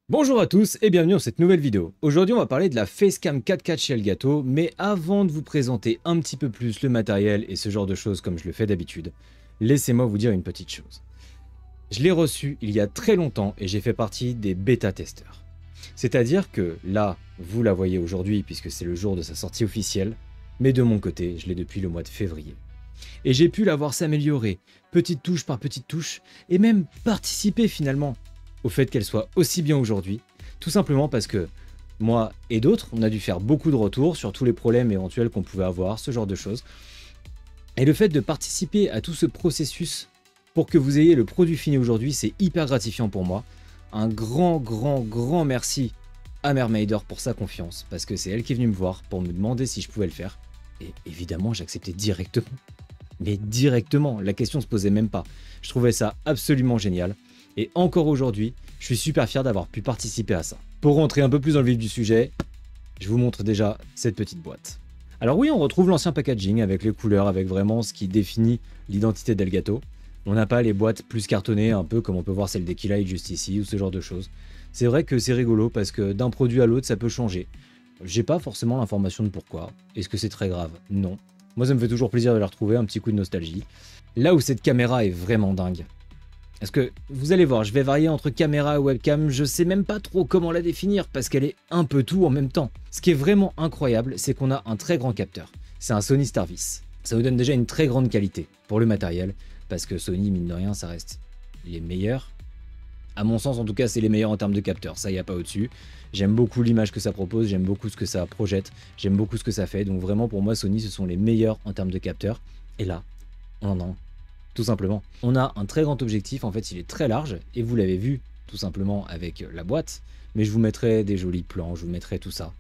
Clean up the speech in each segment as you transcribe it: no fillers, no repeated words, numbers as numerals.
Bonjour à tous et bienvenue dans cette nouvelle vidéo. Aujourd'hui on va parler de la Facecam 4K chez Elgato, mais avant de vous présenter un petit peu plus le matériel et ce genre de choses comme je le fais d'habitude, laissez-moi vous dire une petite chose. Je l'ai reçu il y a très longtemps et j'ai fait partie des bêta-testeurs. C'est-à-dire que là, vous la voyez aujourd'hui puisque c'est le jour de sa sortie officielle, mais de mon côté, je l'ai depuis le mois de février. Et j'ai pu la voir s'améliorer, petite touche par petite touche, et même participer finalement au fait qu'elle soit aussi bien aujourd'hui, tout simplement parce que moi et d'autres, on a dû faire beaucoup de retours sur tous les problèmes éventuels qu'on pouvait avoir, ce genre de choses. Et le fait de participer à tout ce processus pour que vous ayez le produit fini aujourd'hui, c'est hyper gratifiant pour moi. Un grand merci à Mermaider pour sa confiance, parce que c'est elle qui est venue me voir pour me demander si je pouvais le faire. Et évidemment, j'acceptais directement. Mais directement, la question se posait même pas. Je trouvais ça absolument génial. Et encore aujourd'hui, je suis super fier d'avoir pu participer à ça. Pour rentrer un peu plus dans le vif du sujet, je vous montre déjà cette petite boîte. Alors oui, on retrouve l'ancien packaging avec les couleurs, avec vraiment ce qui définit l'identité d'Elgato. On n'a pas les boîtes plus cartonnées, un peu comme on peut voir celle d'Equilight juste ici, ou ce genre de choses. C'est vrai que c'est rigolo parce que d'un produit à l'autre, ça peut changer. J'ai pas forcément l'information de pourquoi. Est-ce que c'est très grave? Non. Moi, ça me fait toujours plaisir de la retrouver, un petit coup de nostalgie. Là où cette caméra est vraiment dingue, parce que vous allez voir, je vais varier entre caméra et webcam, je sais même pas trop comment la définir parce qu'elle est un peu tout en même temps. Ce qui est vraiment incroyable, c'est qu'on a un très grand capteur. C'est un Sony Starvis. Ça vous donne déjà une très grande qualité pour le matériel, parce que Sony, mine de rien, ça reste les meilleurs. À mon sens, en tout cas, c'est les meilleurs en termes de capteur, ça y a pas au-dessus. J'aime beaucoup l'image que ça propose, j'aime beaucoup ce que ça projette, j'aime beaucoup ce que ça fait. Donc vraiment, pour moi, Sony, ce sont les meilleurs en termes de capteur. Et là, on en a un. Tout simplement. On a un très grand objectif, en fait il est très large, et vous l'avez vu tout simplement avec la boîte, mais je vous mettrai des jolis plans, je vous mettrai tout ça.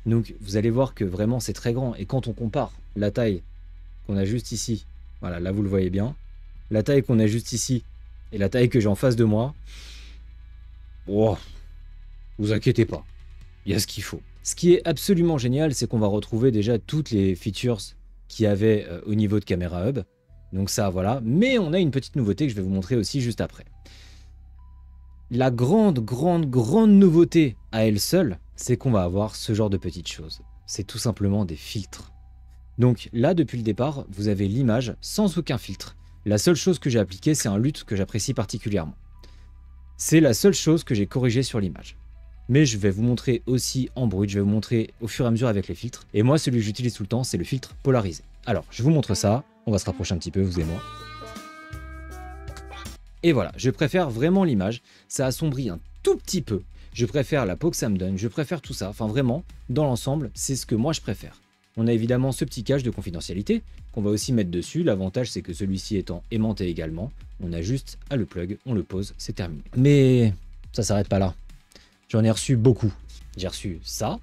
Donc vous allez voir que vraiment c'est très grand, et quand on compare la taille qu'on a juste ici, voilà là vous le voyez bien, la taille qu'on a juste ici, et la taille que j'ai en face de moi, oh, vous inquiétez pas, il y a ce qu'il faut. Ce qui est absolument génial, c'est qu'on va retrouver déjà toutes les features qu'il y avait au niveau de Camera Hub. Donc ça, voilà. Mais on a une petite nouveauté que je vais vous montrer aussi juste après. La grande nouveauté à elle seule, c'est qu'on va avoir ce genre de petites choses. C'est tout simplement des filtres. Donc là, depuis le départ, vous avez l'image sans aucun filtre. La seule chose que j'ai appliquée, c'est un LUT que j'apprécie particulièrement. C'est la seule chose que j'ai corrigée sur l'image. Mais je vais vous montrer aussi en brut, je vais vous montrer au fur et à mesure avec les filtres. Et moi, celui que j'utilise tout le temps, c'est le filtre polarisé. Alors, je vous montre ça. On va se rapprocher un petit peu, vous et moi. Et voilà, je préfère vraiment l'image. Ça assombrit un tout petit peu. Je préfère la peau que ça me donne, je préfère tout ça. Enfin vraiment, dans l'ensemble, c'est ce que moi je préfère. On a évidemment ce petit cache de confidentialité qu'on va aussi mettre dessus. L'avantage, c'est que celui-ci étant aimanté également, on a juste à le plug, on le pose, c'est terminé. Mais ça s'arrête pas là. J'en ai reçu beaucoup. J'ai reçu ça,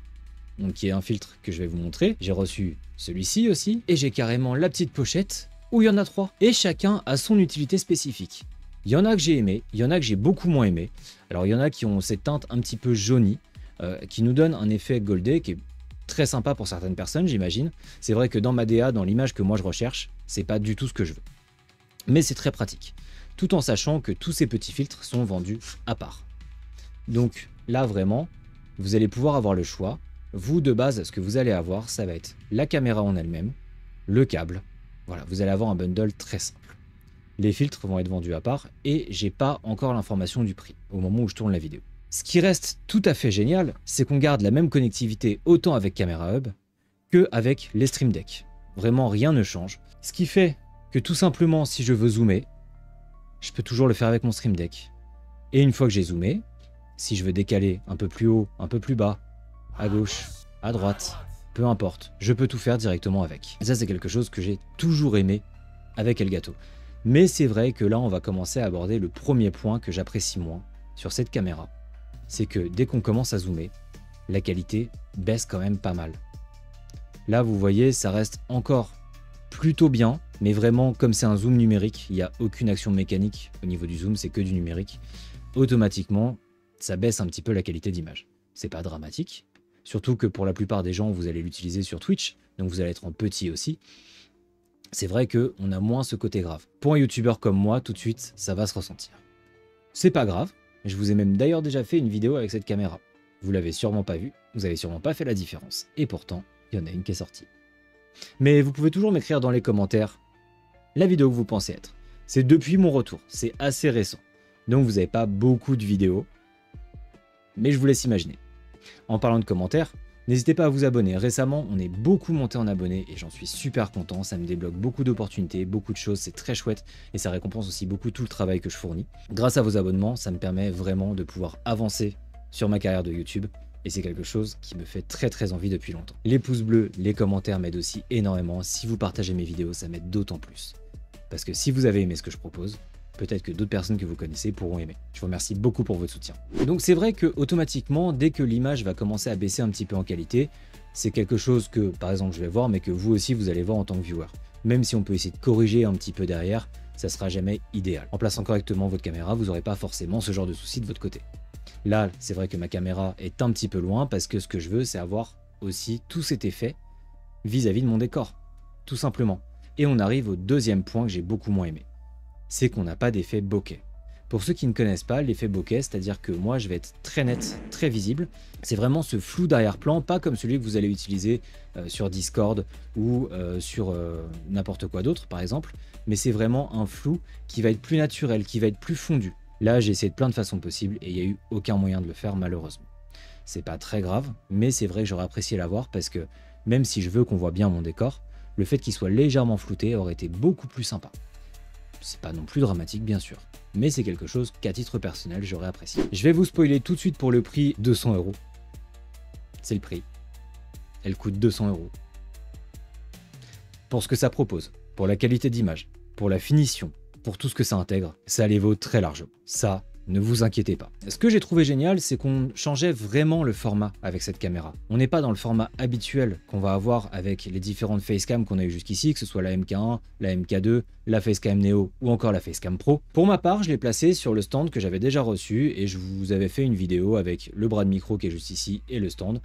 donc qui est un filtre que je vais vous montrer. J'ai reçu celui-ci aussi, et j'ai carrément la petite pochette où il y en a 3. Et chacun a son utilité spécifique. Il y en a que j'ai aimé, il y en a que j'ai beaucoup moins aimé. Alors il y en a qui ont cette teinte un petit peu jaunie, qui nous donne un effet goldé qui est très sympa pour certaines personnes, j'imagine. C'est vrai que dans ma DA, dans l'image que moi je recherche, c'est pas du tout ce que je veux. Mais c'est très pratique, tout en sachant que tous ces petits filtres sont vendus à part. Donc là vraiment, vous allez pouvoir avoir le choix. Vous, de base, ce que vous allez avoir, ça va être la caméra en elle-même, le câble. Voilà, vous allez avoir un bundle très simple. Les filtres vont être vendus à part et j'ai pas encore l'information du prix au moment où je tourne la vidéo. Ce qui reste tout à fait génial, c'est qu'on garde la même connectivité autant avec Camera Hub que avec les Stream Deck. Vraiment, rien ne change. Ce qui fait que tout simplement, si je veux zoomer, je peux toujours le faire avec mon Stream Deck. Et une fois que j'ai zoomé, si je veux décaler un peu plus haut, un peu plus bas, à gauche, à droite, peu importe, je peux tout faire directement avec. Et ça, c'est quelque chose que j'ai toujours aimé avec Elgato. Mais c'est vrai que là, on va commencer à aborder le premier point que j'apprécie moins sur cette caméra. C'est que dès qu'on commence à zoomer, la qualité baisse quand même pas mal. Là, vous voyez, ça reste encore plutôt bien, mais vraiment, comme c'est un zoom numérique, il n'y a aucune action mécanique au niveau du zoom, c'est que du numérique. Automatiquement, ça baisse un petit peu la qualité d'image. C'est pas dramatique. Surtout que pour la plupart des gens, vous allez l'utiliser sur Twitch, donc vous allez être en petit aussi. C'est vrai qu'on a moins ce côté grave. Pour un youtubeur comme moi, tout de suite, ça va se ressentir. C'est pas grave, Je vous ai même d'ailleurs déjà fait une vidéo avec cette caméra. Vous l'avez sûrement pas vue, vous avez sûrement pas fait la différence. Et pourtant, il y en a une qui est sortie. Mais vous pouvez toujours m'écrire dans les commentaires la vidéo que vous pensez être. C'est depuis mon retour, c'est assez récent. Donc vous n'avez pas beaucoup de vidéos, mais je vous laisse imaginer. En parlant de commentaires, n'hésitez pas à vous abonner. Récemment, on est beaucoup monté en abonnés et j'en suis super content. Ça me débloque beaucoup d'opportunités, beaucoup de choses, c'est très chouette et ça récompense aussi beaucoup tout le travail que je fournis. Grâce à vos abonnements, ça me permet vraiment de pouvoir avancer sur ma carrière de YouTube et c'est quelque chose qui me fait très envie depuis longtemps. Les pouces bleus, les commentaires m'aident aussi énormément. Si vous partagez mes vidéos, ça m'aide d'autant plus. Parce que si vous avez aimé ce que je propose, peut-être que d'autres personnes que vous connaissez pourront aimer. Je vous remercie beaucoup pour votre soutien. Donc c'est vrai que automatiquement, dès que l'image va commencer à baisser un petit peu en qualité, c'est quelque chose que, par exemple, je vais voir, mais que vous aussi, vous allez voir en tant que viewer. Même si on peut essayer de corriger un petit peu derrière, ça sera jamais idéal. En plaçant correctement votre caméra, vous n'aurez pas forcément ce genre de souci de votre côté. Là, c'est vrai que ma caméra est un petit peu loin parce que ce que je veux, c'est avoir aussi tout cet effet vis-à-vis de mon décor, tout simplement. Et on arrive au deuxième point que j'ai beaucoup moins aimé. C'est qu'on n'a pas d'effet bokeh. Pour ceux qui ne connaissent pas l'effet bokeh, c'est-à-dire que moi je vais être très net, très visible. C'est vraiment ce flou d'arrière-plan, pas comme celui que vous allez utiliser sur Discord ou sur n'importe quoi d'autre par exemple, mais c'est vraiment un flou qui va être plus naturel, qui va être plus fondu. Là j'ai essayé de plein de façons possibles et il n'y a eu aucun moyen de le faire malheureusement. C'est pas très grave, mais c'est vrai que j'aurais apprécié l'avoir parce que même si je veux qu'on voit bien mon décor, le fait qu'il soit légèrement flouté aurait été beaucoup plus sympa. C'est pas non plus dramatique bien sûr, mais c'est quelque chose qu'à titre personnel j'aurais apprécié. Je vais vous spoiler tout de suite pour le prix, 200 €. C'est le prix. Elle coûte 200 €. Pour ce que ça propose, pour la qualité d'image, pour la finition, pour tout ce que ça intègre, ça les vaut très largement. Ça, ne vous inquiétez pas. Ce que j'ai trouvé génial, c'est qu'on changeait vraiment le format avec cette caméra. On n'est pas dans le format habituel qu'on va avoir avec les différentes facecam qu'on a eu jusqu'ici, que ce soit la MK1, la MK2, la facecam Neo ou encore la facecam Pro. Pour ma part, je l'ai placé sur le stand que j'avais déjà reçu et je vous avais fait une vidéo avec le bras de micro qui est juste ici et le stand.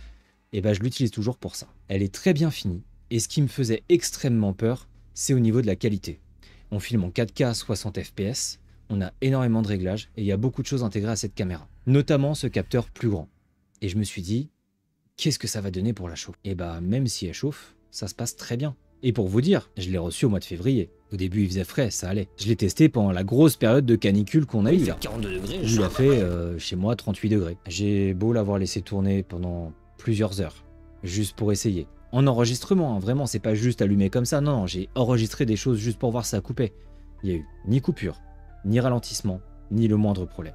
Et ben, je l'utilise toujours pour ça. Elle est très bien finie et ce qui me faisait extrêmement peur, c'est au niveau de la qualité. On filme en 4K 60 fps. On a énormément de réglages et il y a beaucoup de choses intégrées à cette caméra, notamment ce capteur plus grand. Et je me suis dit, qu'est-ce que ça va donner pour la chauffe? Et bah même si elle chauffe, ça se passe très bien. Et pour vous dire, je l'ai reçu au mois de février. Au début il faisait frais, ça allait. Je l'ai testé pendant la grosse période de canicule qu'on a eu. Il fait 42 degrés. Il a fait chez moi 38 degrés. J'ai beau l'avoir laissé tourner pendant plusieurs heures, juste pour essayer. En enregistrement, hein, vraiment, c'est pas juste allumé comme ça. Non, j'ai enregistré des choses juste pour voir si ça coupait. Il y a eu ni coupure, ni ralentissement, ni le moindre problème.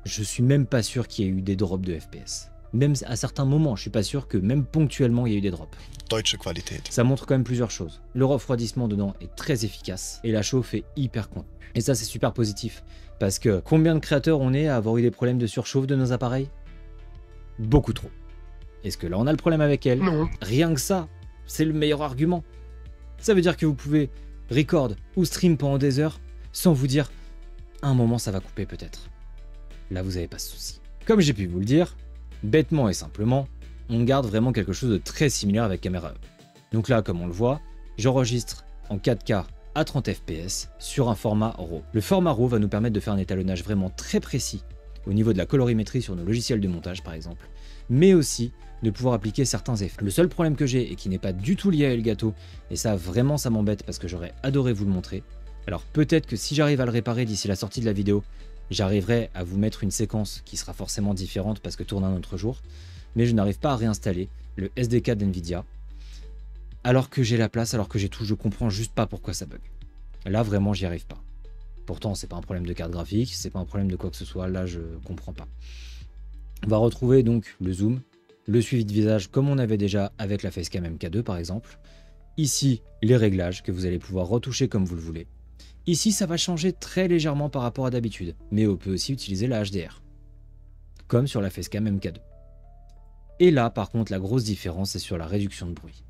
Je suis même pas sûr qu'il y ait eu des drops de FPS. Même à certains moments, je suis pas sûr que même ponctuellement il y a eu des drops. Deutsche Qualität. Ça montre quand même plusieurs choses. Le refroidissement dedans est très efficace et la chauffe est hyper contenue. Et ça c'est super positif parce que combien de créateurs on est à avoir eu des problèmes de surchauffe de nos appareils? Beaucoup trop. Est-ce que là on a le problème avec elle? Non. Rien que ça, c'est le meilleur argument. Ça veut dire que vous pouvez record ou stream pendant des heures sans vous dire à un moment ça va couper peut-être. Là vous n'avez pas ce souci. Comme j'ai pu vous le dire, bêtement et simplement, on garde vraiment quelque chose de très similaire avec Camera Hub. Donc là comme on le voit, j'enregistre en 4K à 30 fps sur un format RAW. Le format RAW va nous permettre de faire un étalonnage vraiment très précis au niveau de la colorimétrie sur nos logiciels de montage par exemple, mais aussi de pouvoir appliquer certains effets. Le seul problème que j'ai et qui n'est pas du tout lié à Elgato, et ça vraiment ça m'embête parce que j'aurais adoré vous le montrer. Alors peut-être que si j'arrive à le réparer d'ici la sortie de la vidéo, j'arriverai à vous mettre une séquence qui sera forcément différente parce que tourne un autre jour, mais je n'arrive pas à réinstaller le SDK d'NVIDIA alors que j'ai la place, alors que j'ai tout, je comprends juste pas pourquoi ça bug. Là vraiment j'y arrive pas. Pourtant c'est pas un problème de carte graphique, c'est pas un problème de quoi que ce soit, là je comprends pas. On va retrouver donc le zoom, le suivi de visage comme on avait déjà avec la Facecam MK2 par exemple. Ici les réglages que vous allez pouvoir retoucher comme vous le voulez. Ici, ça va changer très légèrement par rapport à d'habitude, mais on peut aussi utiliser la HDR, comme sur la Facecam MK2. Et là, par contre, la grosse différence, c'est sur la réduction de bruit.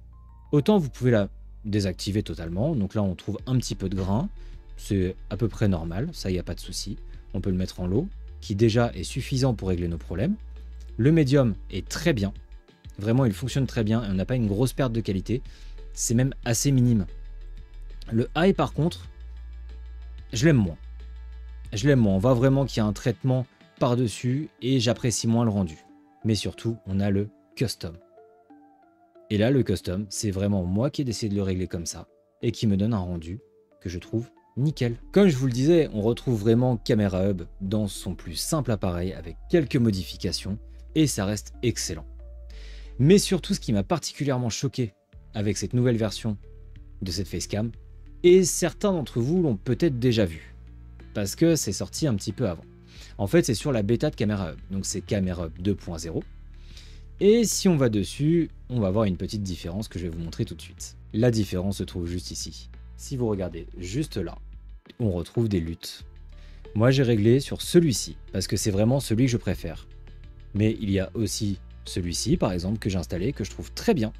Autant vous pouvez la désactiver totalement, donc là on trouve un petit peu de grain, c'est à peu près normal, ça il n'y a pas de souci. On peut le mettre en low, qui déjà est suffisant pour régler nos problèmes. Le médium est très bien, vraiment il fonctionne très bien, et on n'a pas une grosse perte de qualité, c'est même assez minime. Le high par contre, je l'aime moins. On voit vraiment qu'il y a un traitement par-dessus et j'apprécie moins le rendu. Mais surtout, on a le custom. Et là, le custom, c'est vraiment moi qui ai décidé de le régler comme ça et qui me donne un rendu que je trouve nickel. Comme je vous le disais, on retrouve vraiment Camera Hub dans son plus simple appareil avec quelques modifications et ça reste excellent. Mais surtout, ce qui m'a particulièrement choqué avec cette nouvelle version de cette facecam, et certains d'entre vous l'ont peut-être déjà vu, parce que c'est sorti un petit peu avant. En fait, c'est sur la bêta de Camera Hub, donc c'est Camera Hub 2.0. Et si on va dessus, on va voir une petite différence que je vais vous montrer tout de suite. La différence se trouve juste ici. Si vous regardez juste là, on retrouve des luttes. Moi, j'ai réglé sur celui-ci, parce que c'est vraiment celui que je préfère. Mais il y a aussi celui-ci, par exemple, que j'ai installé, que je trouve très bien.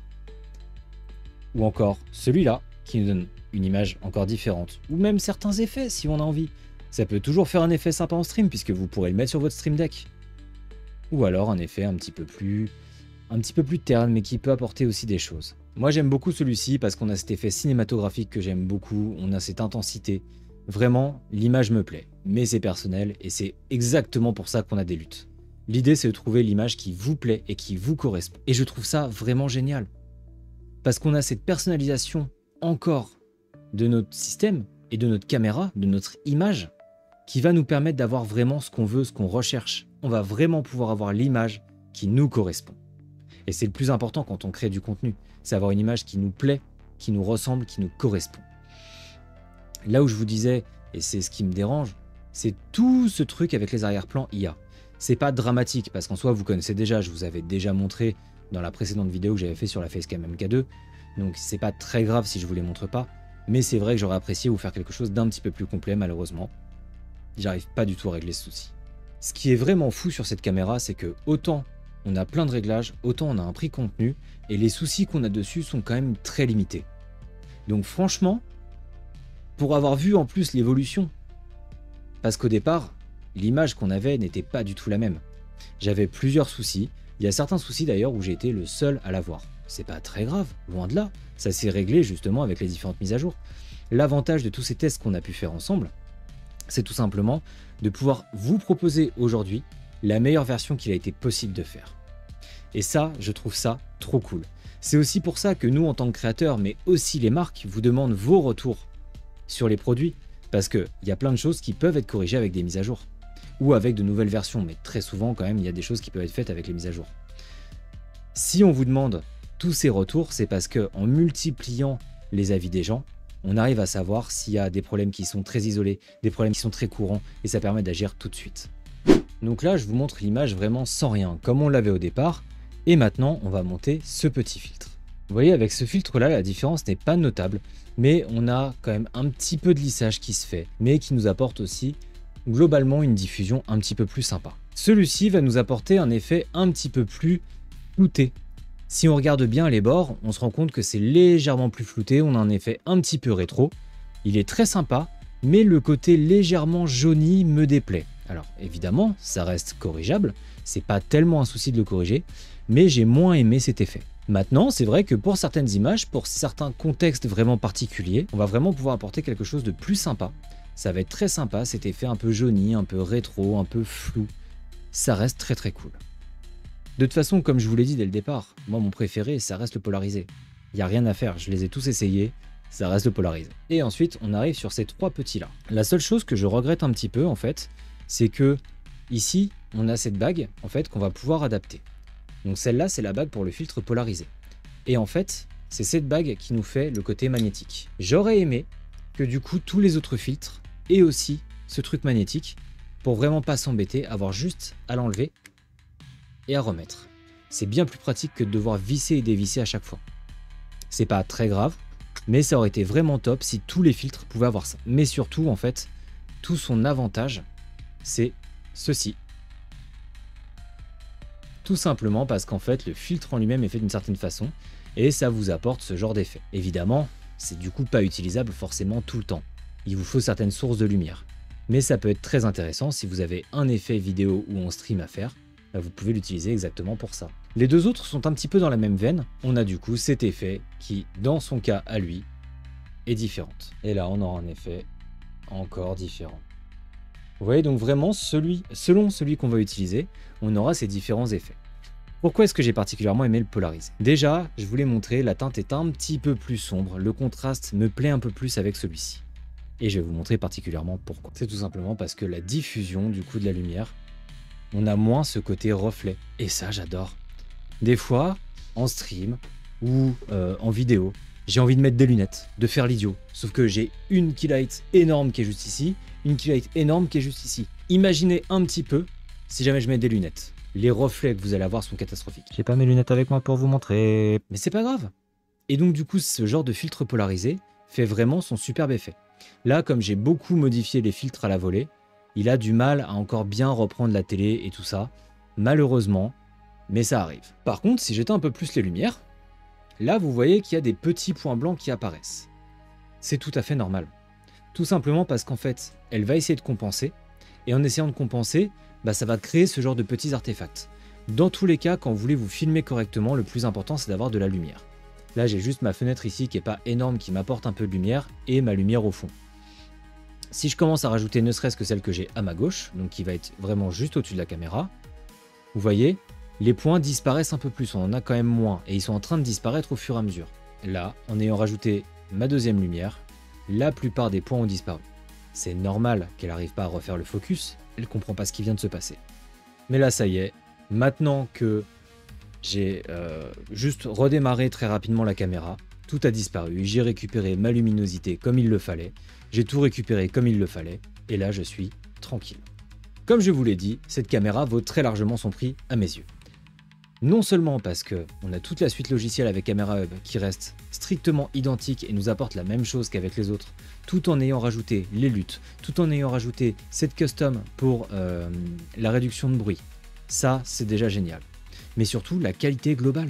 Ou encore celui-là, qui nous donne une image encore différente. Ou même certains effets, si on a envie. Ça peut toujours faire un effet sympa en stream, puisque vous pourrez le mettre sur votre Stream Deck. Ou alors un effet un petit peu plus terne, mais qui peut apporter aussi des choses. Moi, j'aime beaucoup celui-ci, parce qu'on a cet effet cinématographique que j'aime beaucoup, on a cette intensité. Vraiment, l'image me plaît, mais c'est personnel, et c'est exactement pour ça qu'on a des luttes. L'idée, c'est de trouver l'image qui vous plaît et qui vous correspond. Et je trouve ça vraiment génial. Parce qu'on a cette personnalisation encore de notre système et de notre caméra, de notre image, qui va nous permettre d'avoir vraiment ce qu'on veut, ce qu'on recherche. On va vraiment pouvoir avoir l'image qui nous correspond. Et c'est le plus important quand on crée du contenu, c'est avoir une image qui nous plaît, qui nous ressemble, qui nous correspond. Là où je vous disais, et c'est ce qui me dérange, c'est tout ce truc avec les arrière-plans IA. C'est pas dramatique, parce qu'en soi, vous connaissez déjà, je vous avais déjà montré dans la précédente vidéo que j'avais fait sur la Facecam MK2, donc c'est pas très grave si je vous les montre pas, mais c'est vrai que j'aurais apprécié vous faire quelque chose d'un petit peu plus complet, malheureusement. J'arrive pas du tout à régler ce souci. Ce qui est vraiment fou sur cette caméra, c'est que autant on a plein de réglages, autant on a un prix contenu, et les soucis qu'on a dessus sont quand même très limités. Donc franchement, pour avoir vu en plus l'évolution, parce qu'au départ, l'image qu'on avait n'était pas du tout la même. J'avais plusieurs soucis, il y a certains soucis d'ailleurs où j'ai été le seul à l'avoir. C'est pas très grave, loin de là, ça s'est réglé justement avec les différentes mises à jour. L'avantage de tous ces tests qu'on a pu faire ensemble, c'est tout simplement de pouvoir vous proposer aujourd'hui la meilleure version qu'il a été possible de faire. Et ça, je trouve ça trop cool. C'est aussi pour ça que nous, en tant que créateurs, mais aussi les marques, vous demandent vos retours sur les produits, parce qu'il y a plein de choses qui peuvent être corrigées avec des mises à jour, ou avec de nouvelles versions, mais très souvent quand même, il y a des choses qui peuvent être faites avec les mises à jour. Si on vous demande tous ces retours, c'est parce qu'en multipliant les avis des gens, on arrive à savoir s'il y a des problèmes qui sont très isolés, des problèmes qui sont très courants, et ça permet d'agir tout de suite. Donc là, je vous montre l'image vraiment sans rien, comme on l'avait au départ, et maintenant, on va monter ce petit filtre. Vous voyez, avec ce filtre-là, la différence n'est pas notable, mais on a quand même un petit peu de lissage qui se fait, mais qui nous apporte aussi globalement une diffusion un petit peu plus sympa. Celui-ci va nous apporter un effet un petit peu plus flouté. Si on regarde bien les bords, on se rend compte que c'est légèrement plus flouté, on a un effet un petit peu rétro. Il est très sympa, mais le côté légèrement jauni me déplaît. Alors évidemment, ça reste corrigeable, c'est pas tellement un souci de le corriger, mais j'ai moins aimé cet effet. Maintenant, c'est vrai que pour certaines images, pour certains contextes vraiment particuliers, on va vraiment pouvoir apporter quelque chose de plus sympa. Ça va être très sympa, cet effet un peu jauni, un peu rétro, un peu flou. Ça reste très très cool. De toute façon, comme je vous l'ai dit dès le départ, moi mon préféré, ça reste le polarisé. Il n'y a rien à faire, je les ai tous essayés, ça reste le polarisé. Et ensuite, on arrive sur ces trois petits-là. La seule chose que je regrette un petit peu, en fait, c'est que ici, on a cette bague, en fait, qu'on va pouvoir adapter. Donc celle-là, c'est la bague pour le filtre polarisé. Et en fait, c'est cette bague qui nous fait le côté magnétique. J'aurais aimé que du coup, tous les autres filtres aient aussi ce truc magnétique pour vraiment pas s'embêter, avoir juste à l'enlever et à remettre. C'est bien plus pratique que de devoir visser et dévisser à chaque fois. C'est pas très grave, mais ça aurait été vraiment top si tous les filtres pouvaient avoir ça. Mais surtout, en fait, tout son avantage, c'est ceci. Tout simplement parce qu'en fait, le filtre en lui-même est fait d'une certaine façon et ça vous apporte ce genre d'effet. Évidemment, c'est du coup pas utilisable forcément tout le temps. Il vous faut certaines sources de lumière. Mais ça peut être très intéressant si vous avez un effet vidéo ou en stream à faire, vous pouvez l'utiliser exactement pour ça. Les deux autres sont un petit peu dans la même veine. On a du coup cet effet qui, dans son cas à lui, est différent. Et là, on aura un effet encore différent. Vous voyez donc vraiment, selon celui qu'on va utiliser, on aura ces différents effets. Pourquoi est-ce que j'ai particulièrement aimé le polariser? Déjà, je voulais montrer, la teinte est un petit peu plus sombre, le contraste me plaît un peu plus avec celui-ci. Et je vais vous montrer particulièrement pourquoi. C'est tout simplement parce que la diffusion du coup de la lumière, on a moins ce côté reflet. Et ça, j'adore. Des fois, en stream ou en vidéo, j'ai envie de mettre des lunettes, de faire l'idiot. Sauf que j'ai une keylight énorme qui est juste ici, une keylight énorme qui est juste ici. Imaginez un petit peu si jamais je mets des lunettes. Les reflets que vous allez avoir sont catastrophiques. J'ai pas mes lunettes avec moi pour vous montrer. Mais c'est pas grave. Et donc du coup, ce genre de filtre polarisé fait vraiment son superbe effet. Là, comme j'ai beaucoup modifié les filtres à la volée, il a du mal à encore bien reprendre la télé et tout ça. Malheureusement, mais ça arrive. Par contre, si j'éteins un peu plus les lumières, là vous voyez qu'il y a des petits points blancs qui apparaissent. C'est tout à fait normal. Tout simplement parce qu'en fait, elle va essayer de compenser, et en essayant de compenser, ça va créer ce genre de petits artefacts. Dans tous les cas, quand vous voulez vous filmer correctement, le plus important c'est d'avoir de la lumière. Là j'ai juste ma fenêtre ici qui n'est pas énorme, qui m'apporte un peu de lumière, et ma lumière au fond. Si je commence à rajouter ne serait-ce que celle que j'ai à ma gauche, donc qui va être vraiment juste au-dessus de la caméra, vous voyez, les points disparaissent un peu plus, on en a quand même moins, et ils sont en train de disparaître au fur et à mesure. Là, en ayant rajouté ma deuxième lumière, la plupart des points ont disparu. C'est normal qu'elle n'arrive pas à refaire le focus, elle comprend pas ce qui vient de se passer. Mais là, ça y est, maintenant que j'ai juste redémarré très rapidement la caméra, tout a disparu, j'ai récupéré ma luminosité comme il le fallait, j'ai tout récupéré comme il le fallait, et là je suis tranquille. Comme je vous l'ai dit, cette caméra vaut très largement son prix à mes yeux. Non seulement parce qu'on a toute la suite logicielle avec Camera Hub qui reste strictement identique et nous apporte la même chose qu'avec les autres, tout en ayant rajouté les luttes, tout en ayant rajouté cette custom pour la réduction de bruit. Ça, c'est déjà génial. Mais surtout, la qualité globale.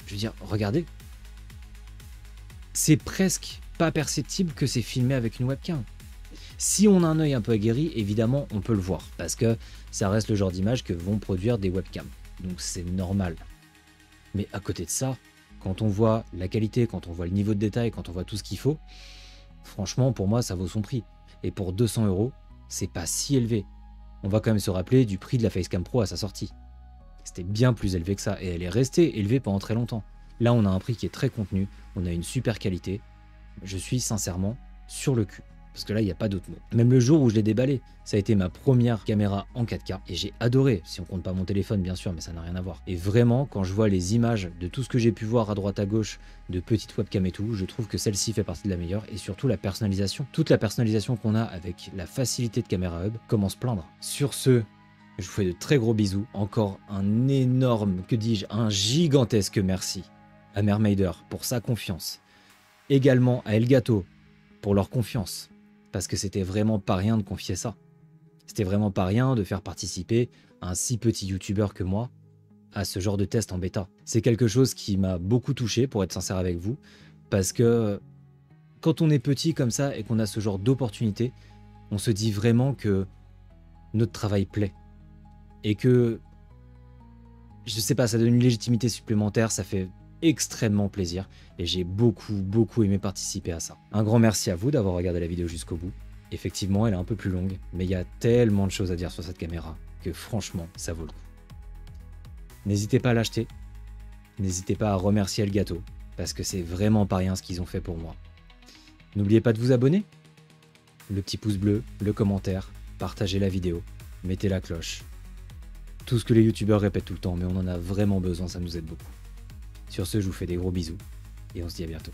Je veux dire, regardez. C'est presque pas perceptible que c'est filmé avec une webcam. Si on a un œil un peu aguerri, évidemment, on peut le voir, parce que ça reste le genre d'image que vont produire des webcams. Donc c'est normal. Mais à côté de ça, quand on voit la qualité, quand on voit le niveau de détail, quand on voit tout ce qu'il faut, franchement, pour moi, ça vaut son prix. Et pour 200 €, c'est pas si élevé. On va quand même se rappeler du prix de la Facecam Pro à sa sortie. C'était bien plus élevé que ça, et elle est restée élevée pendant très longtemps. Là, on a un prix qui est très contenu, on a une super qualité. Je suis sincèrement sur le cul. Parce que là, il n'y a pas d'autre mot. Même le jour où je l'ai déballé, ça a été ma première caméra en 4K. Et j'ai adoré, si on compte pas mon téléphone bien sûr, mais ça n'a rien à voir. Et vraiment, quand je vois les images de tout ce que j'ai pu voir à droite à gauche, de petites webcams et tout, je trouve que celle-ci fait partie de la meilleure. Et surtout la personnalisation. Toute la personnalisation qu'on a avec la facilité de Camera Hub, comment se plaindre. Sur ce, je vous fais de très gros bisous. Encore un énorme, que dis-je, un gigantesque merci à Mermaider pour sa confiance. Également à Elgato pour leur confiance. Parce que c'était vraiment pas rien de confier ça. C'était vraiment pas rien de faire participer un si petit youtubeur que moi à ce genre de test en bêta. C'est quelque chose qui m'a beaucoup touché, pour être sincère avec vous, parce que quand on est petit comme ça et qu'on a ce genre d'opportunité, on se dit vraiment que notre travail plaît. Et que, je sais pas, ça donne une légitimité supplémentaire, ça fait extrêmement plaisir et j'ai beaucoup aimé participer à ça. Un grand merci à vous d'avoir regardé la vidéo jusqu'au bout. Effectivement, elle est un peu plus longue, mais il y a tellement de choses à dire sur cette caméra que franchement, ça vaut le coup. N'hésitez pas à l'acheter, n'hésitez pas à remercier Elgato, parce que c'est vraiment pas rien ce qu'ils ont fait pour moi. N'oubliez pas de vous abonner, le petit pouce bleu, le commentaire, partagez la vidéo, mettez la cloche. Tout ce que les youtubeurs répètent tout le temps, mais on en a vraiment besoin, ça nous aide beaucoup. Sur ce, je vous fais des gros bisous et on se dit à bientôt.